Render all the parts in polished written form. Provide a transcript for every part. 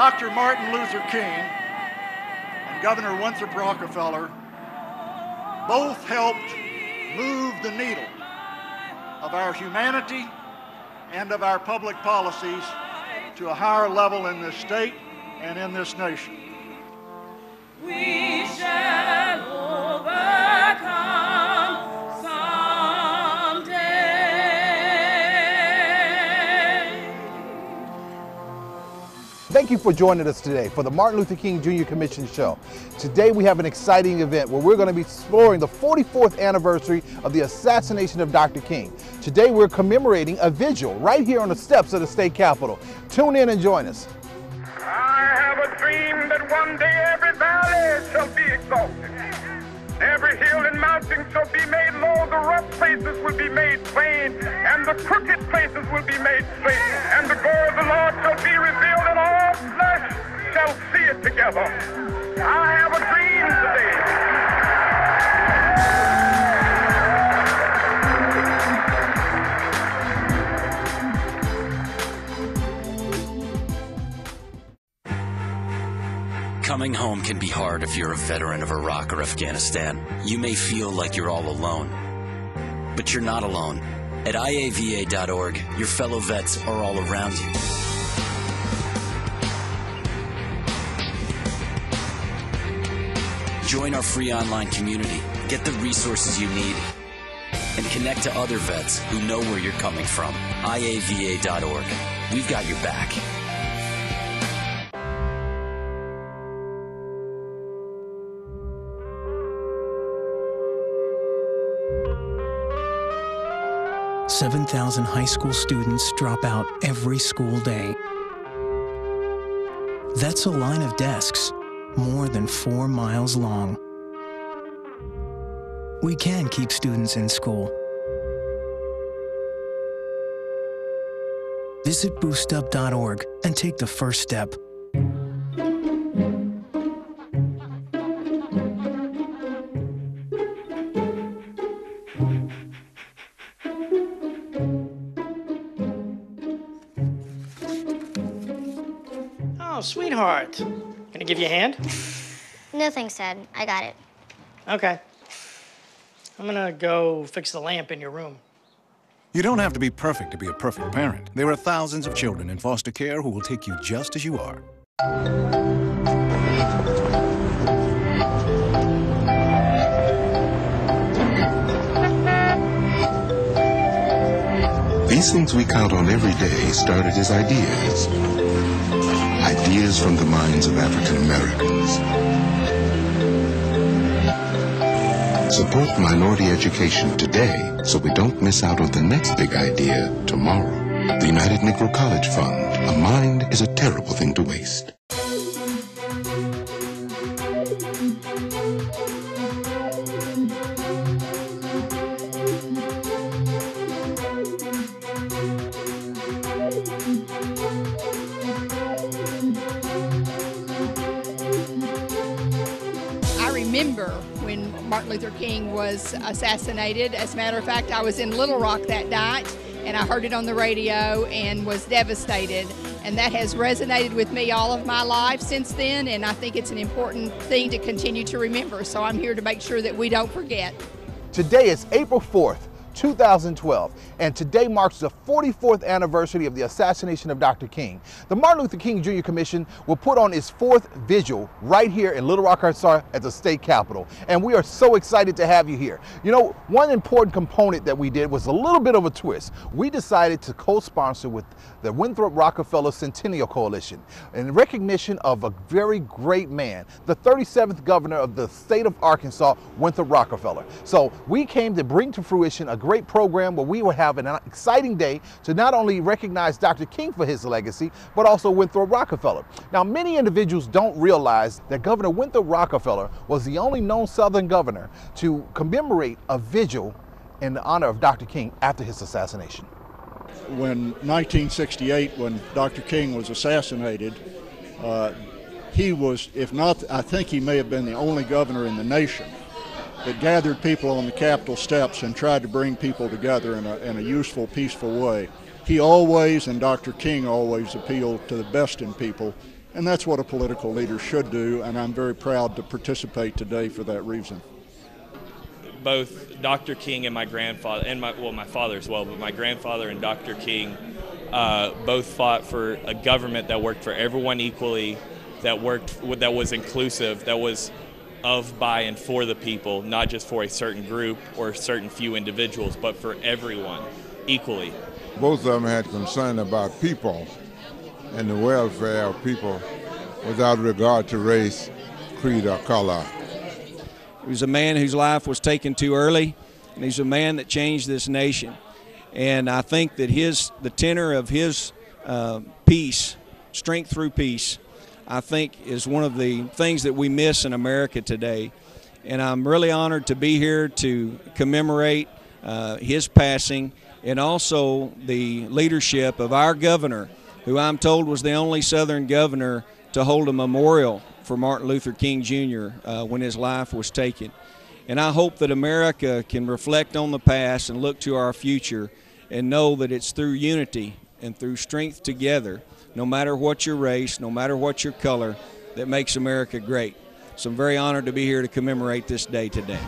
Dr. Martin Luther King and Governor Winthrop Rockefeller both helped move the needle of our humanity and of our public policies to a higher level in this state and in this nation. We shall overcome someday. Thank you for joining us today for the Martin Luther King Jr. Commission Show. Today we have an exciting event where we're going to be exploring the 44th anniversary of the assassination of Dr. King. Today we're commemorating a vigil right here on the steps of the state capitol. Tune in and join us. I have a dream that one day every valley shall be exalted. Every hill and mountain shall be made low, the rough places will be made plain, and the crooked places will be made straight. And the glory of the Lord shall be revealed, and all flesh shall see it together. I have a dream today. Coming home can be hard if you're a veteran of Iraq or Afghanistan. You may feel like you're all alone, but you're not alone. At IAVA.org, your fellow vets are all around you. Join our free online community, get the resources you need, and connect to other vets who know where you're coming from. IAVA.org. We've got your back. $7,000 high school students drop out every school day. That's a line of desks more than 4 miles long. We can keep students in school. Visit boostup.org and take the first step. Oh, sweetheart. Can I give you a hand? No thanks, Dad. I got it. Okay. I'm gonna go fix the lamp in your room. You don't have to be perfect to be a perfect parent. There are thousands of children in foster care who will take you just as you are. These things we count on every day started as ideas. Ideas from the minds of African Americans. Support minority education today so we don't miss out on the next big idea tomorrow. The United Negro College Fund. A mind is a terrible thing to waste. Remember when Martin Luther King was assassinated. As a matter of fact, I was in Little Rock that night and I heard it on the radio and was devastated. And that has resonated with me all of my life since then, and I think it's an important thing to continue to remember. So I'm here to make sure that we don't forget. Today is April 4th, 2012, and today marks the 44th anniversary of the assassination of Dr. King. The Martin Luther King Jr. Commission will put on its 4th vigil right here in Little Rock, Arkansas at the state capitol, and we are so excited to have you here. You know, one important component that we did was a little bit of a twist. We decided to co-sponsor with the Winthrop Rockefeller Centennial Coalition in recognition of a very great man, the 37th governor of the state of Arkansas, Winthrop Rockefeller. So we came to bring to fruition a great program where we will have an exciting day to not only recognize Dr. King for his legacy, but also Winthrop Rockefeller. Now, many individuals don't realize that Governor Winthrop Rockefeller was the only known Southern governor to commemorate a vigil in the honor of Dr. King after his assassination. When 1968, when Dr. King was assassinated, he was, if not, I think he may have been the only governor in the nation that gathered people on the Capitol steps and tried to bring people together in a useful, peaceful way. He always, and Dr. King always, appealed to the best in people, And that's what a political leader should do, and I'm very proud to participate today for that reason. Both Dr. King and my grandfather, and my father as well, but my grandfather and Dr. King both fought for a government that worked for everyone equally, that was inclusive, that was of, by, and for the people, not just for a certain group or certain few individuals, but for everyone equally. Both of them had concern about people and the welfare of people without regard to race, creed, or color. He was a man whose life was taken too early, and he's a man that changed this nation. And I think that the tenor of his peace, strength through peace, I think is one of the things that we miss in America today. And I'm really honored to be here to commemorate his passing, and also the leadership of our governor, who I'm told was the only Southern governor to hold a memorial for Martin Luther King Jr. When his life was taken. And I hope that America can reflect on the past and look to our future and know that it's through unity and through strength together, no matter what your race, no matter what your color, that makes America great. So I'm very honored to be here to commemorate this day today.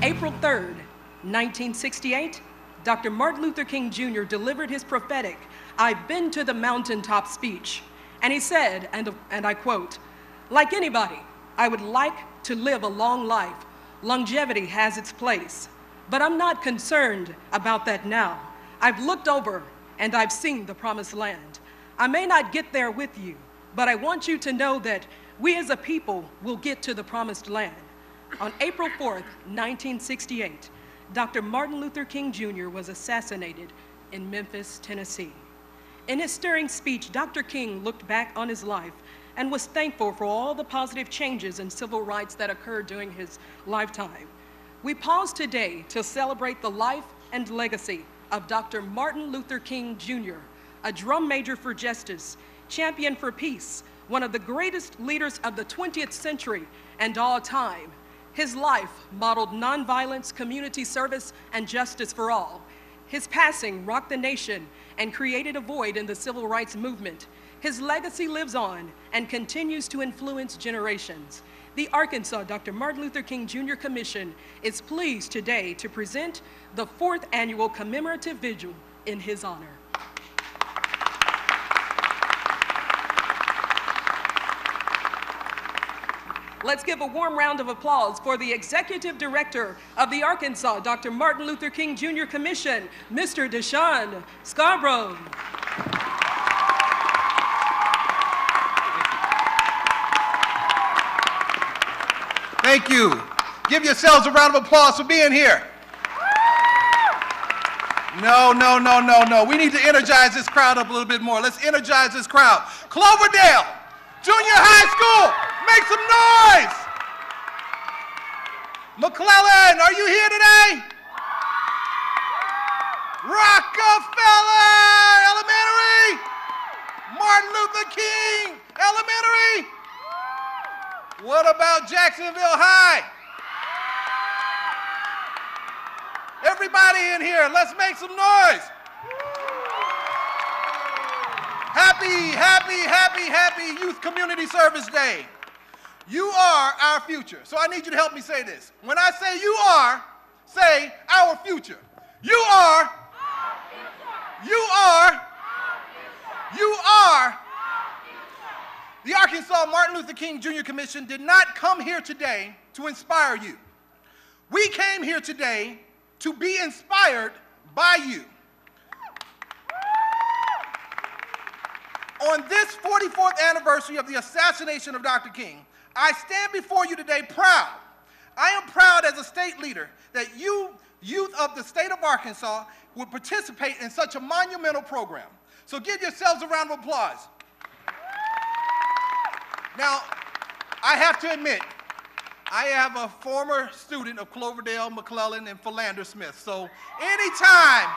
April 3rd, 1968, Dr. Martin Luther King Jr. delivered his prophetic, "I've been to the mountaintop" speech. And he said, and I quote, "Like anybody, I would like to live a long life. Longevity has its place. But I'm not concerned about that now. I've looked over and I've seen the promised land. I may not get there with you, but I want you to know that we as a people will get to the promised land." On April 4th, 1968, Dr. Martin Luther King Jr. was assassinated in Memphis, Tennessee. In his stirring speech, Dr. King looked back on his life and was thankful for all the positive changes in civil rights that occurred during his lifetime. We pause today to celebrate the life and legacy of Dr. Martin Luther King Jr., a drum major for justice, champion for peace, one of the greatest leaders of the 20th century and all time. His life modeled nonviolence, community service, and justice for all. His passing rocked the nation and created a void in the civil rights movement. His legacy lives on and continues to influence generations. The Arkansas Dr. Martin Luther King Jr. Commission is pleased today to present the 4th annual commemorative vigil in his honor. Let's give a warm round of applause for the Executive Director of the Arkansas Dr. Martin Luther King Jr. Commission, Mr. Deshaun Scarborough. Thank you. Give yourselves a round of applause for being here. No. We need to energize this crowd up a little bit more. Let's energize this crowd. Cloverdale Junior High School, make some noise. McClellan, are you here today? Rockefeller Elementary, Martin Luther King Elementary. What about Jacksonville High? Everybody in here, let's make some noise. Happy Youth Community Service Day. You are our future. So I need you to help me say this. When I say you are, say our future. You are. You are. You are. The Arkansas Martin Luther King Jr. Commission did not come here today to inspire you. We came here today to be inspired by you. On this 44th anniversary of the assassination of Dr. King, I stand before you today proud. I am proud as a state leader that you, youth of the state of Arkansas, would participate in such a monumental program. So give yourselves a round of applause. Now, I have to admit, I am a former student of Cloverdale, McClellan, and Philander Smith. So anytime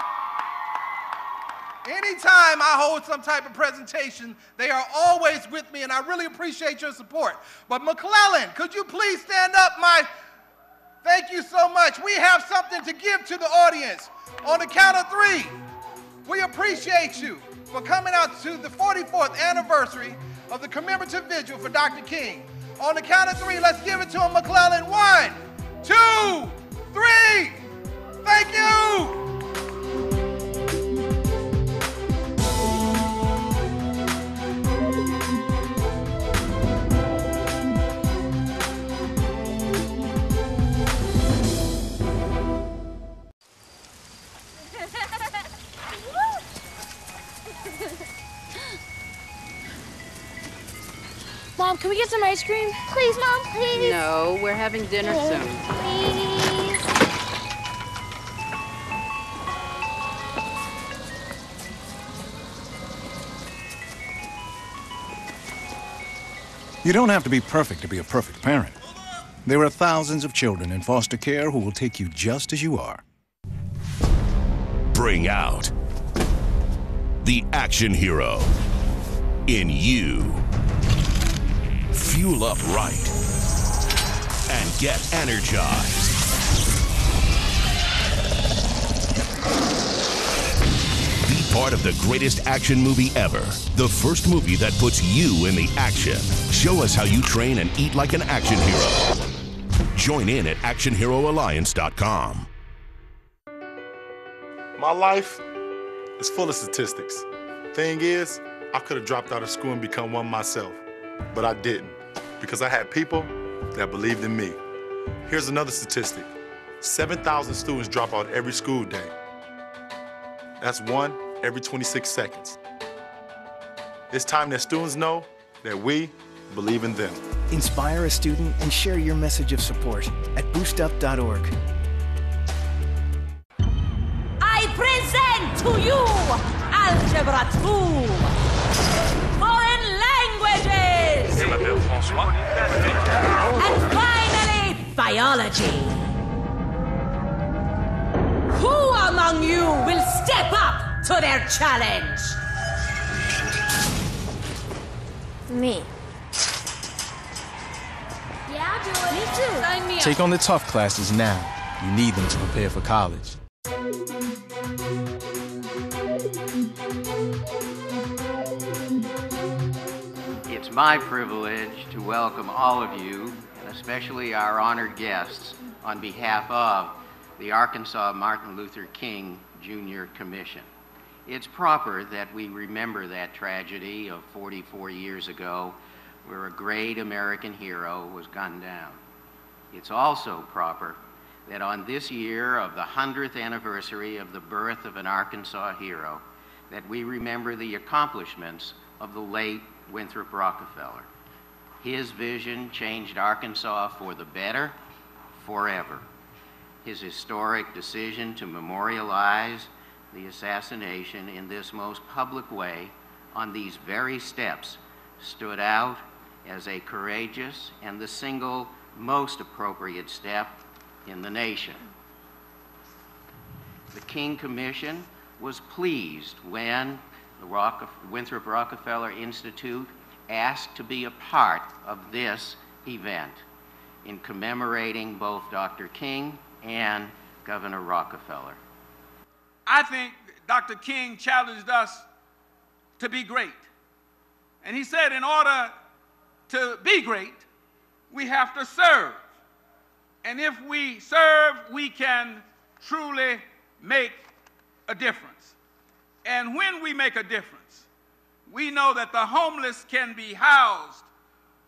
I hold some type of presentation, they are always with me, and I really appreciate your support. But McClellan, could you please stand up? Thank you so much. We have something to give to the audience. On the count of 3, we appreciate you for coming out to the 44th anniversary of the commemorative vigil for Dr. King. On the count of 3, let's give it to him, McClellan. 1, 2, 3. Thank you. Mom, can we get some ice cream? Please, Mom, please. No, we're having dinner soon. Please. You don't have to be perfect to be a perfect parent. There are thousands of children in foster care who will take you just as you are. Bring out the action hero in you. Fuel up right and get energized. Be part of the greatest action movie ever. The first movie that puts you in the action. Show us how you train and eat like an action hero. Join in at actionheroalliance.com. My life is full of statistics. Thing is, I could have dropped out of school and become one myself, but I didn't, because I had people that believed in me. Here's another statistic. 7,000 students drop out every school day. That's 1 every 26 seconds. It's time that students know that we believe in them. Inspire a student and share your message of support at boostup.org. I present to you Algebra 2, Foreign Languages, and finally, Biology. Who among you will step up to their challenge? Me. Yeah, I'll do it. Me too. Sign me up. Take on the tough classes now. You need them to prepare for college. It's my privilege to welcome all of you, and especially our honored guests, on behalf of the Arkansas Martin Luther King Jr. Commission. It's proper that we remember that tragedy of 44 years ago, where a great American hero was gunned down. It's also proper that on this year of the 100th anniversary of the birth of an Arkansas hero, that we remember the accomplishments of the late Winthrop Rockefeller. His vision changed Arkansas for the better, forever. His historic decision to memorialize the assassination in this most public way on these very steps stood out as a courageous and the single most appropriate step in the nation. The King Commission was pleased when the Winthrop Rockefeller Institute asked to be a part of this event in commemorating both Dr. King and Governor Rockefeller. I think Dr. King challenged us to be great. And he said in order to be great, we have to serve. And if we serve, we can truly make a difference. And when we make a difference, we know that the homeless can be housed,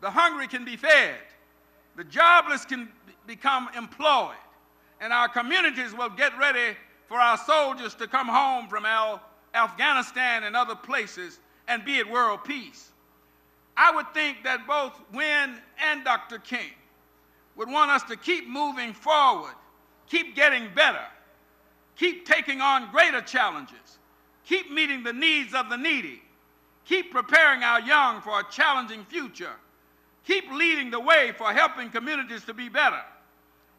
the hungry can be fed, the jobless can become employed, and our communities will get ready for our soldiers to come home from Afghanistan and other places and be at world peace. I would think that both Win and Dr. King would want us to keep moving forward, keep getting better, keep taking on greater challenges, keep meeting the needs of the needy, keep preparing our young for a challenging future, keep leading the way for helping communities to be better,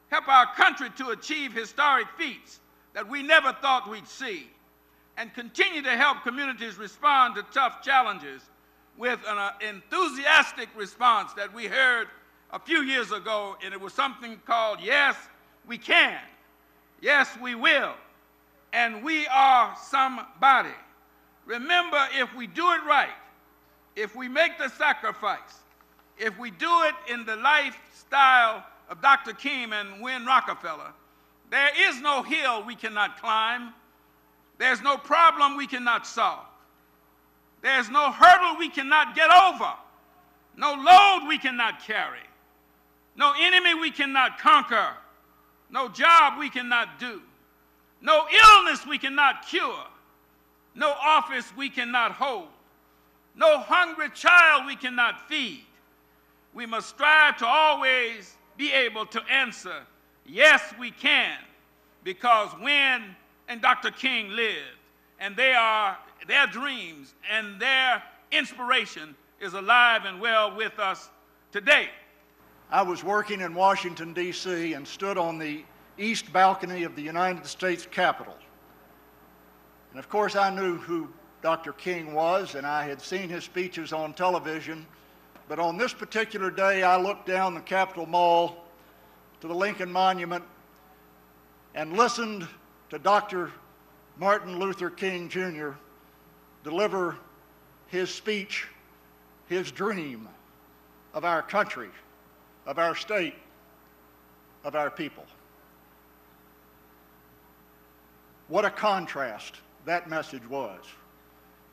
help our country to achieve historic feats that we never thought we'd see, and continue to help communities respond to tough challenges with an enthusiastic response that we heard a few years ago, and it was something called Yes, We Can, Yes, We Will, and We Are Somebody. Remember, if we do it right, if we make the sacrifice, if we do it in the lifestyle of Dr. King and Win Rockefeller, there is no hill we cannot climb. There's no problem we cannot solve. There's no hurdle we cannot get over, no load we cannot carry, no enemy we cannot conquer, no job we cannot do, no illness we cannot cure, no office we cannot hold, no hungry child we cannot feed. We must strive to always be able to answer, yes, we can, because Win and Dr. King lived, and their dreams and their inspiration is alive and well with us today. I was working in Washington, D.C., and stood on the east balcony of the United States Capitol. And of course, I knew who Dr. King was, and I had seen his speeches on television. But on this particular day, I looked down the Capitol Mall to the Lincoln Monument and listened to Dr. Martin Luther King, Jr. deliver his speech, his dream of our country, of our state, of our people. What a contrast that message was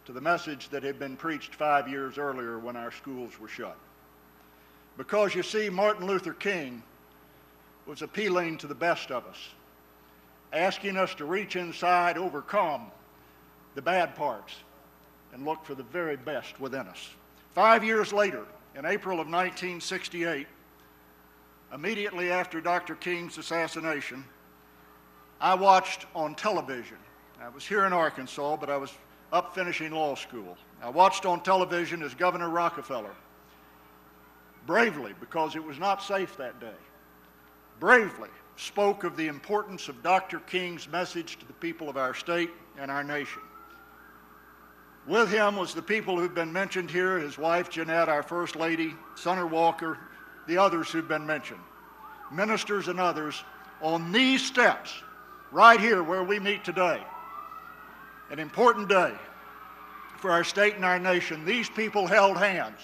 to the message that had been preached 5 years earlier when our schools were shut. Because you see, Martin Luther King was appealing to the best of us, asking us to reach inside, overcome the bad parts, and look for the very best within us. 5 years later, in April of 1968, immediately after Dr. King's assassination, I watched on television. I was here in Arkansas, but I was up finishing law school. I watched on television as Governor Rockefeller bravely, because it was not safe that day, bravely spoke of the importance of Dr. King's message to the people of our state and our nation. With him was the people who've been mentioned here, his wife Jeanette, our First Lady, Sumner Walker, the others who've been mentioned, ministers and others, on these steps right here where we meet today. An important day for our state and our nation. These people held hands,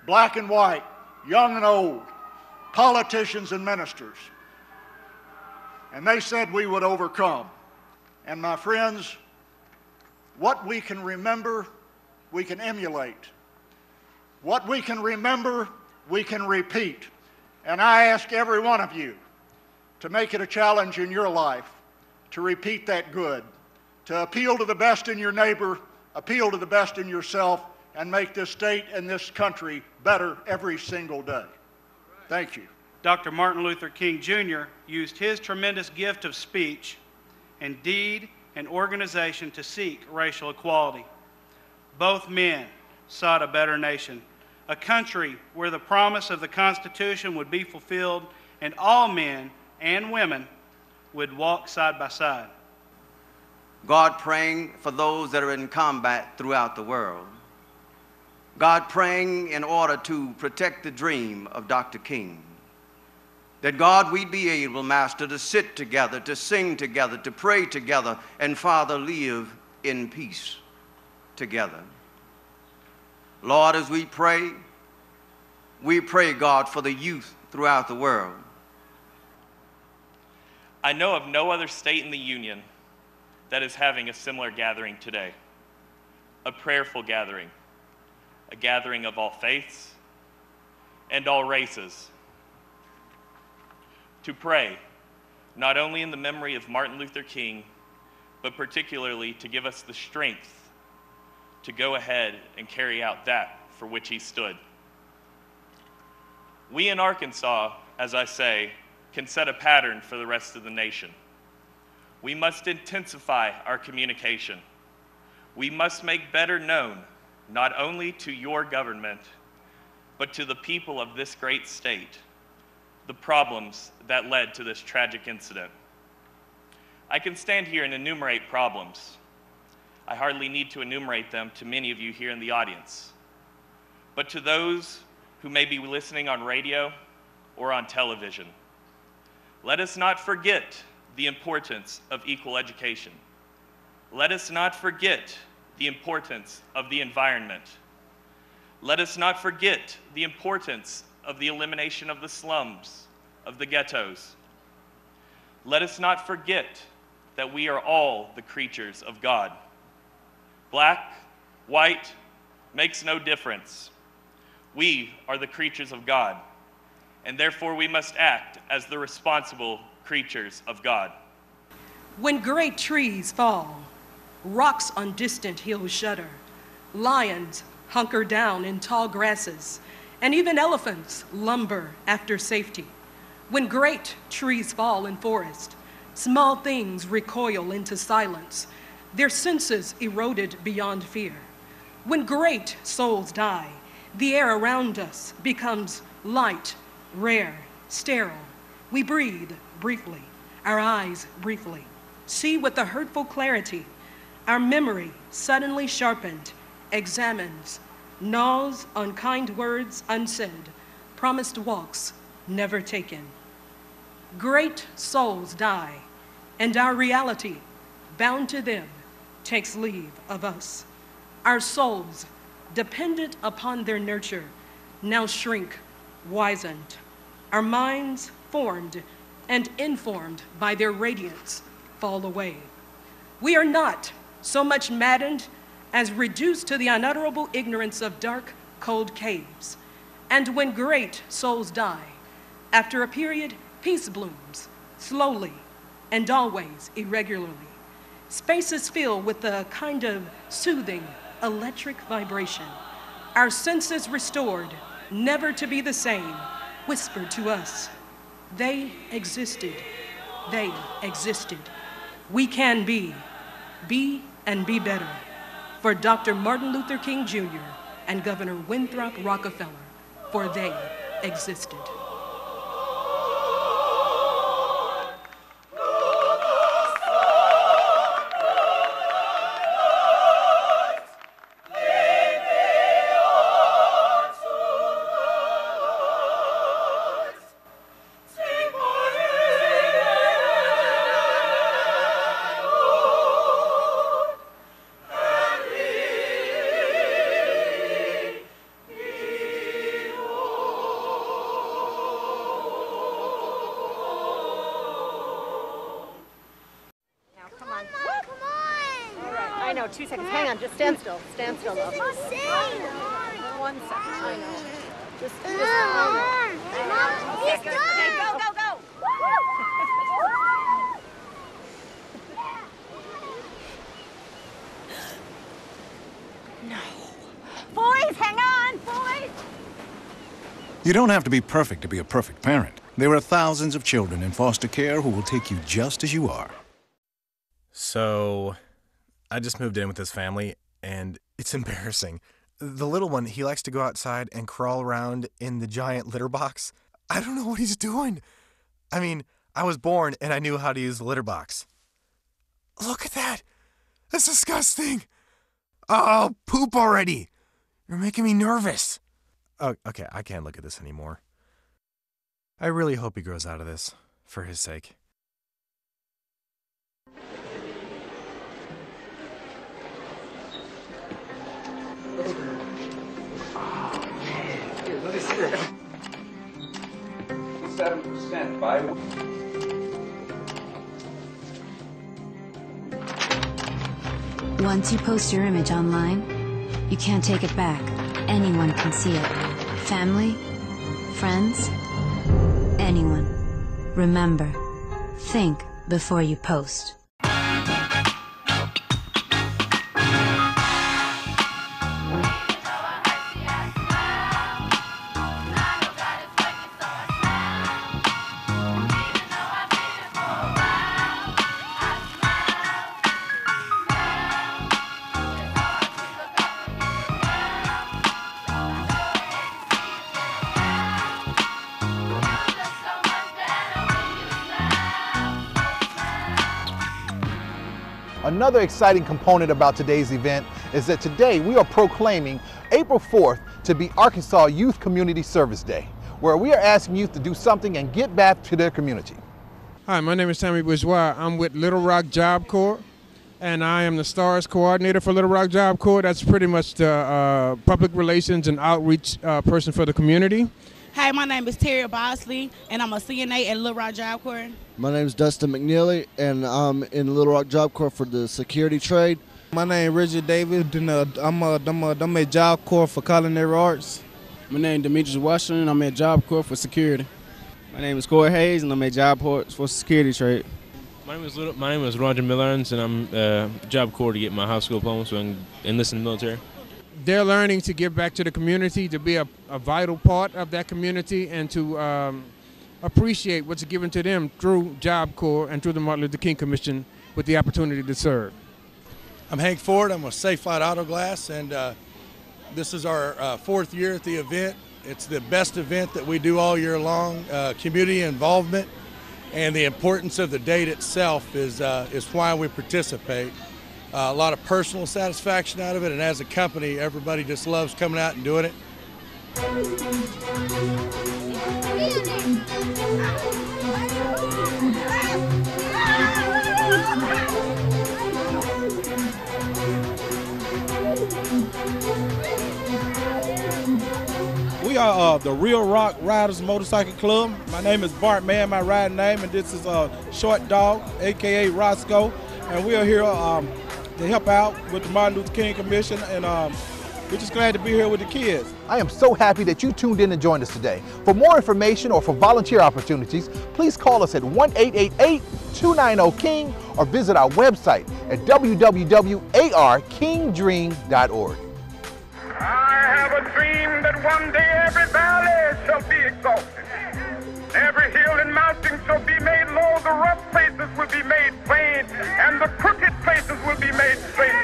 black and white, young and old, politicians and ministers. And they said we would overcome. And my friends, what we can remember, we can emulate. What we can remember, we can repeat. And I ask every one of you to make it a challenge in your life to repeat that good, to appeal to the best in your neighbor, appeal to the best in yourself, and make this state and this country better every single day. Thank you. Dr. Martin Luther King Jr. used his tremendous gift of speech and deed and organization to seek racial equality. Both men sought a better nation, a country where the promise of the Constitution would be fulfilled and all men and women would walk side by side. God praying for those that are in combat throughout the world. God praying in order to protect the dream of Dr. King. That God, we'd be able, Master, to sit together, to sing together, to pray together, and Father, live in peace together. Lord, as we pray, God, for the youth throughout the world. I know of no other state in the Union that is having a similar gathering today, a prayerful gathering, a gathering of all faiths and all races, to pray not only in the memory of Martin Luther King, but particularly to give us the strength to go ahead and carry out that for which he stood. We in Arkansas, as I say, can set a pattern for the rest of the nation. We must intensify our communication. We must make better known, not only to your government, but to the people of this great state, the problems that led to this tragic incident. I can stand here and enumerate problems. I hardly need to enumerate them to many of you here in the audience. But to those who may be listening on radio or on television, let us not forget the importance of equal education. Let us not forget the importance of the environment. Let us not forget the importance of the elimination of the slums, of the ghettos. Let us not forget that we are all the creatures of God. Black, white, makes no difference. We are the creatures of God, and therefore we must act as the responsible creatures of God. When great trees fall, rocks on distant hills shudder, lions hunker down in tall grasses, and even elephants lumber after safety. When great trees fall in forest, small things recoil into silence, their senses eroded beyond fear. When great souls die, the air around us becomes light, rare, sterile. We breathe briefly, our eyes briefly, see with a hurtful clarity. Our memory, suddenly sharpened, examines, gnaws on kind words unsaid, promised walks never taken. Great souls die, and our reality, bound to them, takes leave of us. Our souls, dependent upon their nurture, now shrink, wizened. Our minds, formed and informed by their radiance, fall away. We are not so much maddened as reduced to the unutterable ignorance of dark, cold caves. And when great souls die, after a period, peace blooms, slowly and always irregularly. Spaces fill with a kind of soothing, electric vibration. Our senses restored, never to be the same, whispered to us, they existed, they existed. We can be and be better. For Dr. Martin Luther King Jr. and Governor Winthrop Rockefeller, for they existed. I know, 2 seconds. Hang on, just stand still. Stand still, love. One second. I know. Just okay, good. Okay, go, go, go. No. Boys, hang on, boys. You don't have to be perfect to be a perfect parent. There are thousands of children in foster care who will take you just as you are. So, I just moved in with this family, and it's embarrassing. The little one, he likes to go outside and crawl around in the giant litter box. I don't know what he's doing. I mean, I was born and I knew how to use the litter box. Look at that. That's disgusting. Oh, poop already. You're making me nervous. Oh, okay, I can't look at this anymore. I really hope he grows out of this, for his sake. Here, let me see that. 7% by. Once you post your image online, you can't take it back. Anyone can see it. Family, friends, anyone. Remember, think before you post. another exciting component about today's event is that today we are proclaiming April 4th to be Arkansas Youth Community Service Day, where we are asking youth to do something and get back to their community. Hi, my name is Tommy Bourgeois. I'm with Little Rock Job Corps, and I am the STARS coordinator for Little Rock Job Corps. That's pretty much the public relations and outreach person for the community. Hi, my name is Terry Bosley, and I'm a CNA at Little Rock Job Corps. My name is Dustin McNeely, and I'm in Little Rock Job Corps for the security trade. My name is Richard Davis, and I'm a Job Corps for culinary arts. My name is Demetrius Washington, I'm at Job Corps for security. My name is Corey Hayes, and I'm at Job Corps for security trade. My name is Roger Millerns, and I'm Job Corps to get my high school diploma so I can enlist in the military. They're learning to give back to the community, to be a vital part of that community, and to appreciate what's given to them through Job Corps and through the Martin Luther King Commission with the opportunity to serve. I'm Hank Ford. I'm with Safe Flight Auto Glass, and this is our fourth year at the event. It's the best event that we do all year long. Community involvement and the importance of the date itself is why we participate. A lot of personal satisfaction out of it, and as a company, everybody just loves coming out and doing it. We are the Real Rock Riders Motorcycle Club. My name is Bart Mann, my riding name, and this is Short Dog, aka Roscoe, and we are here to help out with the Martin Luther King Commission, and we're just glad to be here with the kids. I am so happy that you tuned in and joined us today. For more information or for volunteer opportunities, please call us at 1-888-290-KING or visit our website at www.arkingdream.org. I have a dream that one day every valley shall be exalted. Every hill and mountain shall be made low, the rough places will be made plain, and the crooked places will be made straight.